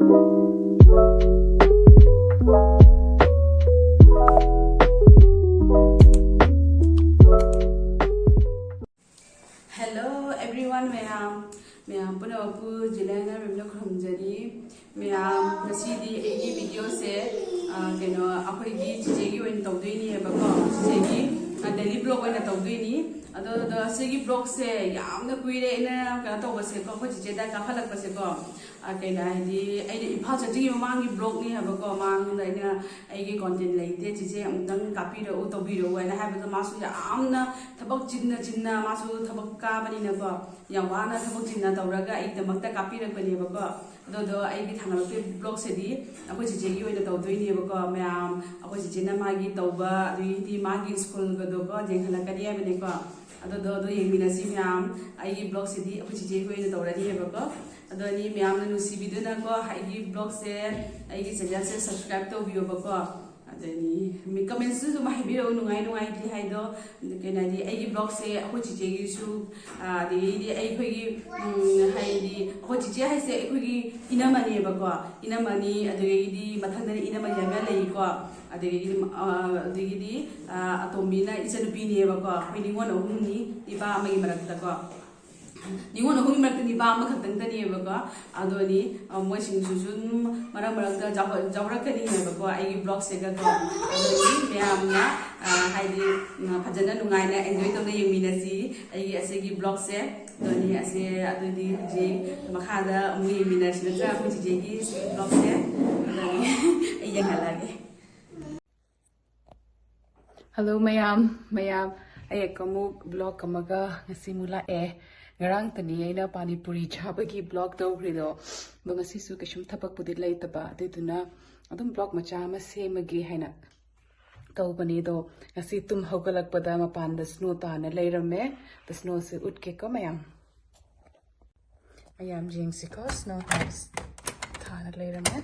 Hello everyone, Myam punapu jilana rimna khumjari. Myam nasidi egi video se keno akhoi gi chegi oin tawdini he bako chegi daily blog oin tawdini ado da segi blog se yamna kuire ina ka to base ko khoi che da ka khalak base ko kena di ai impha chagi mangi blog ni ha bako mang da ina ai gi content leite che amdang copy ro tawbi ro ina ha ba masu yamna thabak jinna masu thabak ka bani na ko yawana thabak jinna tawraga ai damakta copy rak bani bako ado ai gi thangal pe blog se di akhoi che gi oin tawdini he bako Myam akhoi che na magi tawba di magi school ga do ko jenghala kadi ha bani ko ado yengminasi Myam ai gi blog se di akhoi che gi oin tawrani he bako ado ni Myam na nusi video na ko ai gi blog se ai gi channel se subscribe to bio bako adani mi comments su ma hi bio nungai di hai do kena di ai gi blog se akhoi che gi su di ai khoi gi hai di akhoi che hai se akhoi gi inamani bako inamani adagi di mathanda inamani ya lei ko adagi di atomina isanupi ni bako khoi ni ngon ohum ni iba amagi marakta ko ningon ahumi marakta ni ba ma khatang tani bako adoni moi sing su marakta jawrakani he bako ai blog se ga ko adoni Myam na hai di phajana nungai na enjoy to na yengminasi ai ase gi blog se doni ase adoni ji makhada mu yengminasi na ja ku ji gi blog se adoni ai yang halage. Hello Myam ay kamu blog kamaga ngasi mula ngarang tani aina pani puri chabagi blog do grido ngasi su kashum thapak pudit lai taba aduna adum blog macha ma semagi haina tawbani do ngasi tum hogalak pada ma pan da snow ta na leirame the snow se utke ko Myam jing siko snow house ta na leirame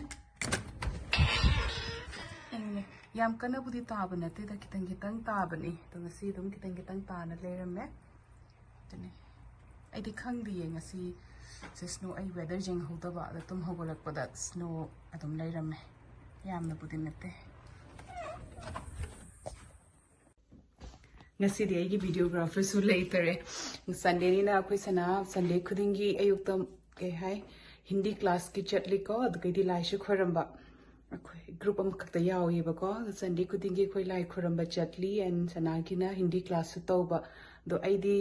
yam kana budi taba na te da kitang taba ni to ngasi dum kitang ta na leirame tani ai di khang di ngasi se snow ai weather jing hoda ba da tum hogolak pada snow adum leirame yam na budi nate ngasi di ai gi videographer su later Sunday ni na koi sana Sunday khudingi ayukta ke hai Hindi class ki chatli ko ad kai di lai shu khoramba group am khakta yaw ye ba ko Sunday khudingi khoi lai khoramba chatli and sana ki na Hindi class su to ba do ai di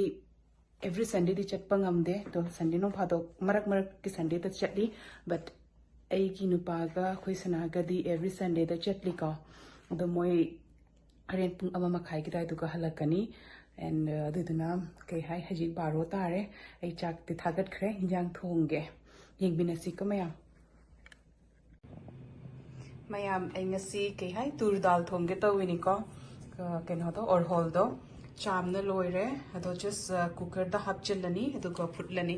every Sunday di chat pangam de to Sunday no phado marak ki Sunday ta chatli but ai ki nu pa ga khoi sana ga di every Sunday da chatli ko do moi aren pung ama makhai ki dai du ka halakani and aduduna kai hai haji baro tare ai chak ti thagat khre hinjang thongge yengminasi ko Myam ai ngasi kai hai tur dal thongge tawini ko ken hodo or hol do chamna loire ado just cooker da hapchilani ado ko phutlani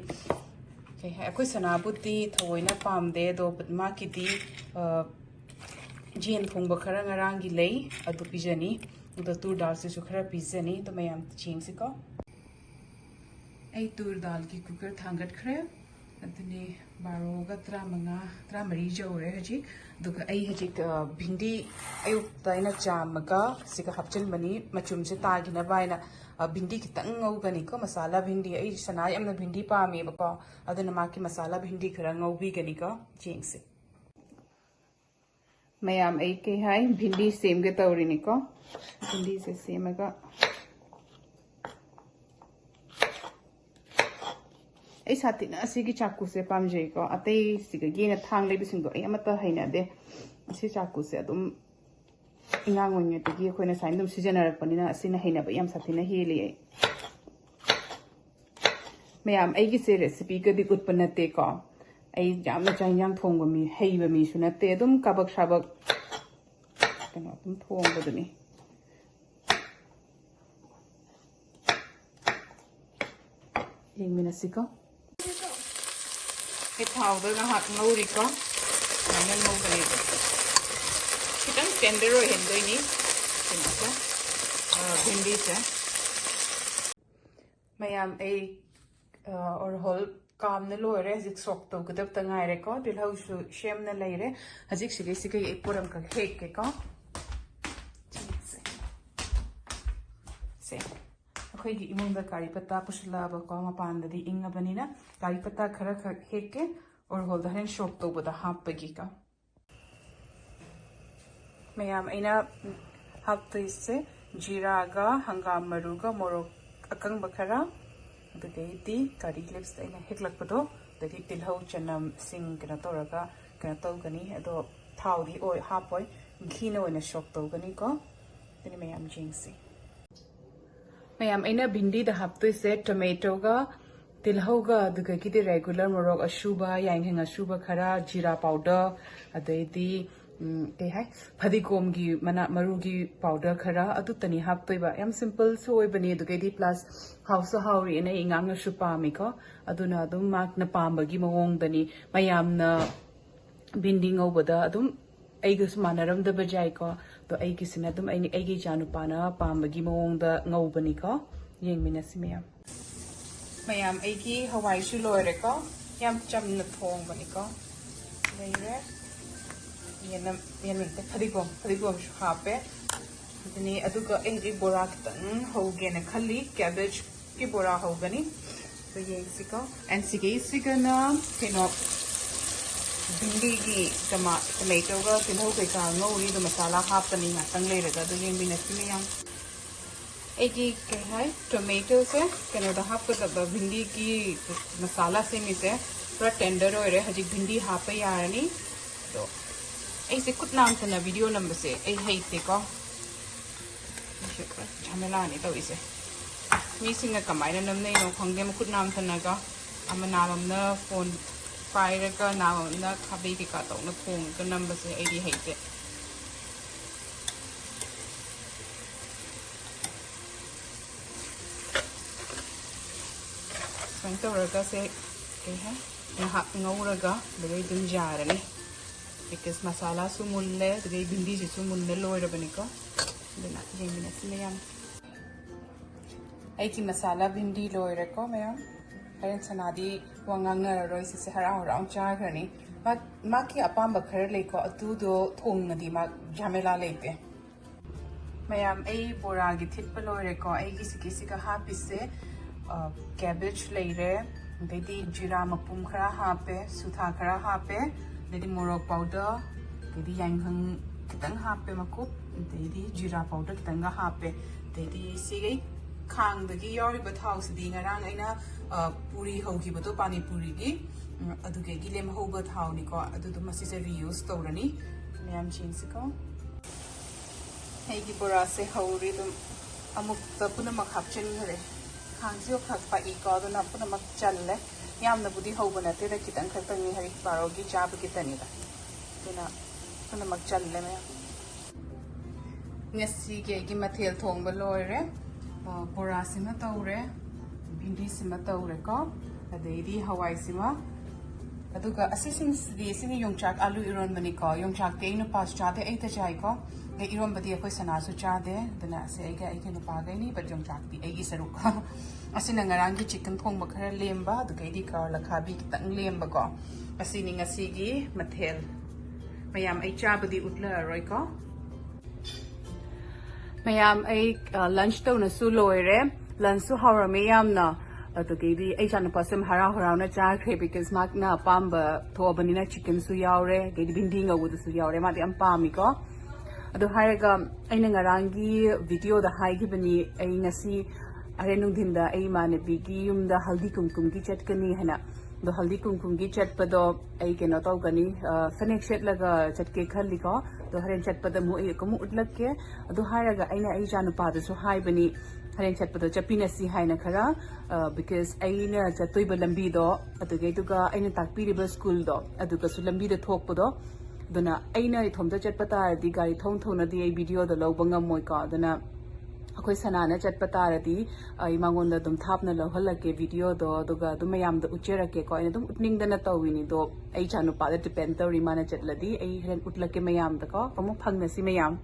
kai hai akoi sanabuti thoina pamde do patma ki di jien thongba khara ngarang gi lei adu pijani ado tur dal se su khara pijani to Myam ching si ko ai tur dal ki cooker thangat khre aduni baro ga tra mari jore haji duga ai haji bhindi ayuk taina chamaga sika hapchil mani machum se ta gina baina bhindi kitang ngau gani ko masala bhindi ai sanai amna bhindi pa me ba ko aduna ma ki masala bhindi khara ngau bi gani ko chingse Myam ai ke hai bhindi sem ge tawri ni ko bhindi se semaga ai satina asigi chaku se pamjei ko atei siga gena thang le bising do ai amata haina de asi chaku se adum ingang onye te gi khoina sain dum sijenarak panina asina haina ba yam satina heli ai Myam ai gi se recipe ga di gut panate ko ai jamna chang yang thongba mi heiba mi sunate adum kabak shabak kana dum thongba duni yengminasi ko cái thau đó nó hạt ngâu đi có mà nên ngâu cái này cái trắng tender rồi hiện đây ní thì nó sẽ hindi sẽ Myam ai or whole कामने लोरे हजिक सोक तो गदब तंगाइरे को तिलहौसु शेमने लेरे हजिक सिगे सिगे ए पुरम का हेक के को से अखोई की इमुंग कारी पत्ता पुसलाब को मपानददी इंगबनिना कारी पत्ता खरा हेक के और होल दहन सोक तो बदा हापगी का मैम अना हापतोइसे जीरागा हंगाम मरुगा मोरोक अकंग बखरा अदुगैदी कारी लिप्स अना हेक्लकपदो दगी तिलहौ चनम सिंग कना तौरगा कना तौगनी अदो थाउदी ओय हापोय घीना ओइना सोक तौगनी को तनि मैम जिंगसी मैम अना भिंडी दा हापतोइसे टोमेटोगा तिलहौगा अदुगैदी रेगुलर मोरोक अशुबा यांगहेंग अशुबा खरा जीरा पाउडर अदैदी फदिगोम की मना मरु की पाउडर खरा अदु तनी हापतोइबा याम सिंपल सो ओइबनी अदुगैदी प्लस हाउस हाउरी ने इंगांग सु पामिको अदुना अदुम माकना पामबगी मवोंगदनी मयामना बिंडिंग ओबदा अदुम ऐगस मानरमदबा जायको तो ऐगिसिना अदुम ऐगी जानुपाना पामबगी मवोंगदा ngौबनिको yengminasi myam मैम ऐगी हवाई सु लोरेको याम चमना थोंगबनिको लेरे येनमिंते फदिगोम सु हापे अदनी अदुगा ऐगी बोरा खतंग होगेना खल्ली कैबेज की बोरा होगनी तो ये सिको एंड सिगना केनो भिंडी की टमाटो का तिलहौ कैका ngौरी दो मसाला हापनी ngतंग लेरगा दो yengminasi myam ऐगी के है टोमेटो से केनो दा हापदा भिंडी की मसाला से मिसे पूरा टेंडर होरे हजिक भिंडी हापे यारनी तो ऐसे कुछ नाम तना वीडियो नंबर से ऐ हेते को झमेला नहीं तो इसे मी सिंगा कमाइना नम नहीं नो खंगे म कुछ नाम तना का अम नाम न फोन पाइर का नाम न खाबे के का तो न फोन का नंबर से ऐ दी हेते संतो रगा से के है यहाँ ngौरगा दगे दुम जारनी because masala su mulle दगे भिंडी से मुन्ने लोइरबनिको दना yengminasi myam ऐकी मसाला भिंडी लोइरको मैम हरेन सनादी वांगांगनररोय से हराव हराव चाखरनी माकी अपाम बखर लेको अतुदो थोंगनदी मा झमेला लेते मैम ऐ बोरा की थिटप लोइरको ऐगी सिकिसिका हापिसे कैबेज लेरे देदी जीरा मपुम खरा हापे सुथा खरा हापे देदी मोरोक पाउडर देदी यांगहंग कितंग हापे मकुप देदी जीरा powder कितंग हापे देदी सिगै खांगदगी यारिबा थाउसदी ngarang aina puri hogibado pani puri gi adugegi lem hoba thawni ko adudu masise reuse tawrani myam chinsiko hegi bora se hauri dum amuk tapuna mak hapchen hare खांसी खा eco पुनमक चल बूदी होब नाते खितंग खतंग हरी बारोगी चाब की तनीदा पुनमक चल मैं मथेल थोंब लोरे बोरा सिमा तौरे भिंडी सिमा तौरे को अदेदी हवाई सिमा अदुगा असिसिंग योंचाक आलू इरोन बनी को योंचाक ते इन पास चादे ऐ चाय को गे इरोन बदी अखोय सनासु चादे दना से ऐगे नुपा गैनी बट योंचाक ती ऐगी सरुक असिना ngarang की चिकन थोंब खरा लेम्बा दुगैदी कार लखाबी कितंग लेम्बा को असिनी ngasiगी मथेल मैम ऐ चाबदी उतला रोय को मैम ऐ लंच तौनसु लोइरे लंचसु हावरमे यामना अदुगैदी ऐ चानुपासम हराव हरावना चाखरे बिकॉज माकना पाम्बा थोबनिना चिकन सु यावरे गैदी भिंडी ngawudsu यावरे मादि am पामिको अदु हायगा ऐना ngarangi वीडियो दा हाइगिबनी ऐ ngasi अरे नुंदिनदा ऐ मानबीगी युमदा हल्दी कुमकुम की चटकनी है ना दो हल्दी कुमकुम की चटपदो ऐ केनो तौगनी फनेक सेटलगा चटके खल्लिको दो हरेन चटपद मु ऐ कमु उटलके अदु हायगा ऐना ऐ जानुपादसु हाइबनी हरेन चटपदो चपिनसी हाइना खरा बिकॉज ऐना चतोइबा लंबीदो अदुगैदुगा ऐना ताकपीरिबा स्कूल दो अदुगसु लंबीदो थोकपदो दना ऐना इथोमदा चटपतारदी गाड़ी थोंथोनदी ऐ वीडियो दो लौबा ngam दना अखोई सनाना चटपतारदी आई मांगोंदा दुम थापना लहलके वीडियो दो दुगा दुम याम द उचेरके को इन दुम उटनिंगदना तौविनी दो ऐ चानु पादे डिपेंड तौरी माना चटलदी ऐ हेन उटलके मयाम द को कमु फंगनसी मयाम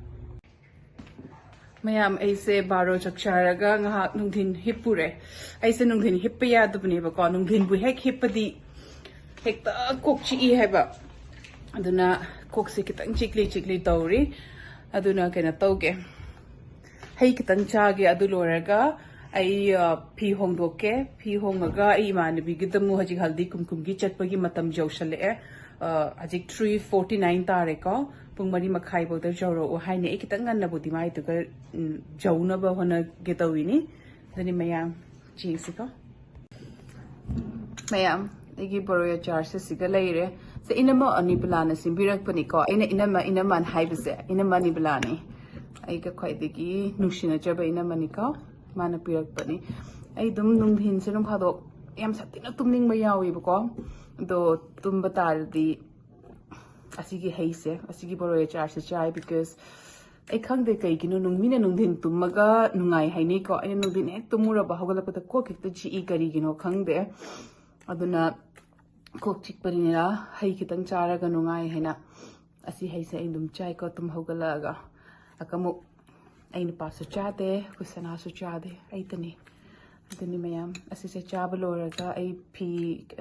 Myam aise baro chakcharaga ngahak nungthin hippure aise nungthin hippa yadubne ba ko nungthin bu hek hippadi hekta kokchi I heba aduna kokse kitang chikli tawri aduna kena tawge hei kitang chage adu loraga ai phi hongdoke phi hongaga ai manabi gidamu haji haldi kumkum gi chatpagi matam jawshale ajik 3:49 tare ko pung mari makhai bawda jawro o haine e kitang nganna budi mai to jawna ba hona getawini dani mayam chisiko mayam igi boroya charse siga leire se inama ani plana simbirak pani ko inama haibse inama ni plani ai ka khoi digi nushina jaba inama ni ko mana pirak pani ai dum nunghin se rum phado yam satina tumning ma yawi ko do tumba tardi asigi heise asigi boroya charse chai because ai khangde kai ginu nungmina nungdin tumaga nungai haini ko ai nungdin ek tumura ba hogala pata ko kikta chi I kari gino khangde aduna kok chik parinera hai kitang charaga nungai haina asi heise ai dum chai ko tum hogala ga akamu ai ni pa su chade kusana su chade ai tani aduni mayam asi se chabaloraga ai phi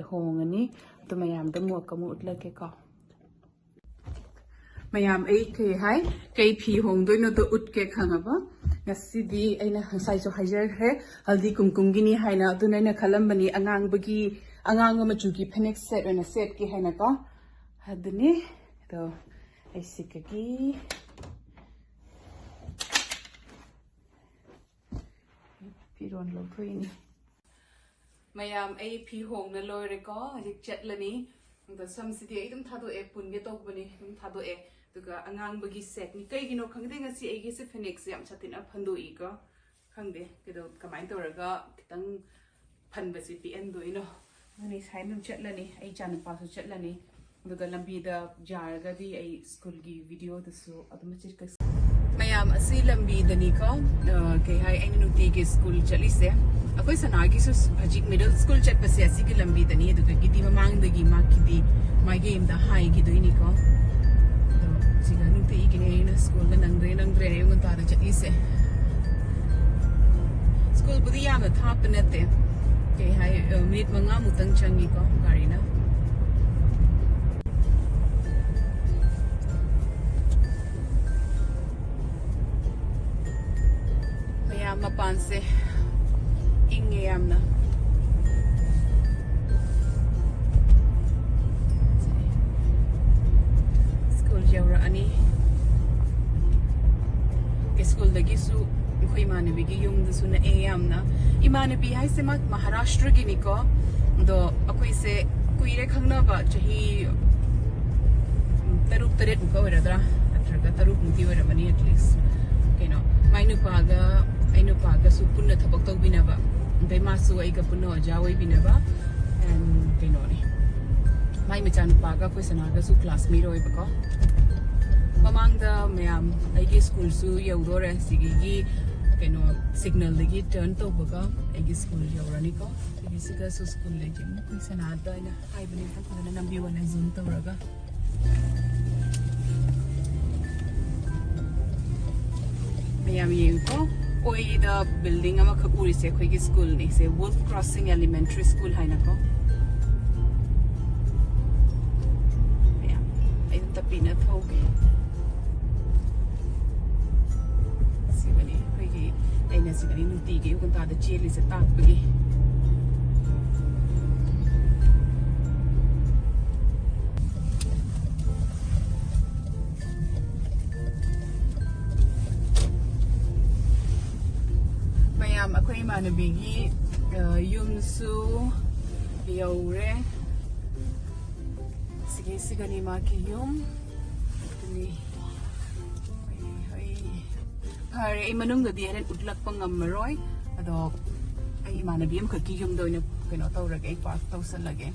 hongani to mayam damu akamu utlake ka Myam ai ke hai kai phi hongdoi no to utke khangaba ngasidi aina hansai so haijar he haldi kumkum gini haina aduna na khalam bani angang bagi angang ma chu gi phoenix set na set ki haina ko hadni to ai sikagi piron lo thuini Myam ai phi hong na loire ko ajik chatlani the samsidi ai dum thado e punge tok bani dum thado e tuga angang bagi set ni kai gino khangde ngasi ai gi se phoenix yam chatina phandu I ko khangde kedo kamai toraga kitang phanbasi pi endo ino ani sainum chatlani ai chan pa su chatlani tuga lambi da jarga di ai school gi video da su adum chik Myam asi lambi da ni ko ke hai ai nuti gi school chali se akoi sanagi su hajik middle school chat pase asi gi lambi da ni tuga gidi mamang da gi ma kidi my game da hai gi doi ni ko siga nuti gi ne na school da nangre yung ta da chati se school budi ya na thap ne te ke hai minute manga mutang changi ko gari na Myam mapan se ingeyam na school jawra ani ke school dagi su ko imanabi gi yung da su na ayam na imanabi hai se mak Maharashtra gi ni ko do akoi se kuire khangna ba chahi taruk taret ko radra atraga taruk muti wara mani at least keno mainu paga ainu paga su punna thabak tau binaba dai masu ai ga punno jawai binaba and keno ni mai mechan paga ko sanaga su classmate oi bako mamang da Myam ai gi school su yaudore sigigi keno signal lagi turn to baka ai gi school yaurani ko gi siga su school le jim ko sanada na ai bani ta ko na nambi wana zoom to raga Myam yeng ko oi the building ama khapuri se khoi gi school ni se Wolf Crossing Elementary School haina ko Myam ai tapina thoge sibani khoi gi ai na sibani nuti gi ukon ta da cheli se tak bagi Myam akhoi manabi gi yum su yaure sigani ma ki yum ni Hari ay manung da di ren utlak pang ngamaroi ado ay manabi am khaki yum do na keno tawrag ay park tawsan lagi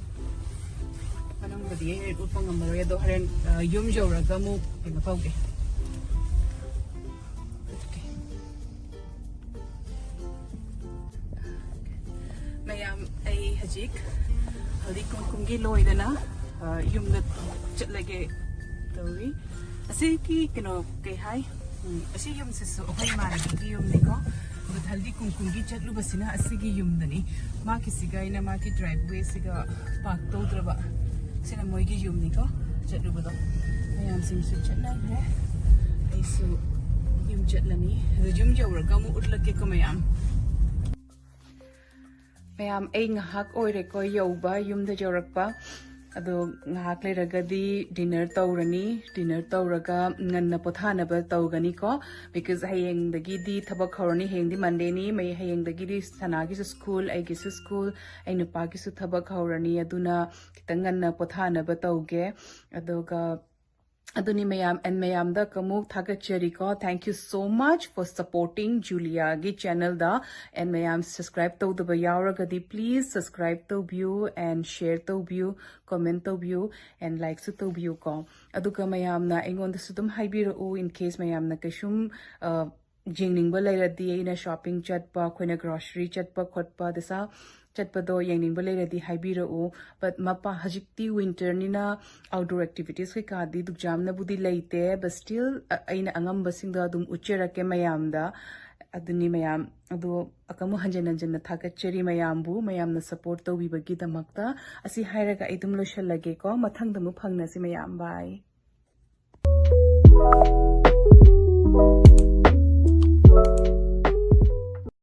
manung da di ren utpang ngamaroi ado haren yum jawraga mo keno tawge Myam ay hajik haldi kung gi loy da na yum da chatlage tawri asi ki keno kay hai Asi yum sisu akhoi managi yum niko but haldi kumkumgi chatlu basina asigi yum dani ma kisiga ina ma ki driveway siga park tawdraba sina moigi yum niko chatlu bado mayam sim su chatna gre aisu yum chatlani yum jawraga mu utlake ko mayam ai ngahak oire ko yoba yum da jawrakpa ado ngahak leragadi dinner tawraga nganna pothanaba tawgani ko because hayeng dagi di thabak horani hengdi monday ni mai hayeng dagi di sanagi su school ai gi su school ai nupa gi su thabak horani aduna kitang nganna pothanaba tawge adoga aduni mayam and mayam da kamuk thagachari ko thank you so much for supporting Julia gi channel da and mayam subscribe to the yauragadi please subscribe to view and share to view comment to view and like to view ko aduga mayam na engon da sudum haibiro in case mayam na kashum jingning balayadi ina shopping chatpa khoina grocery chatpa khotpa desa chatpado yengning balayadi haibiro but mapa hajikti winter nina outdoor activities kai kadi dukjam na budi laite but still aina angam basing da dum uchera ke mayam da aduni mayam ado akamu hanjan na thakacheri mayam bu mayam na support to bibagi damakta asi hairaga idum lo shallage ko mathang damu phangna si mayam bye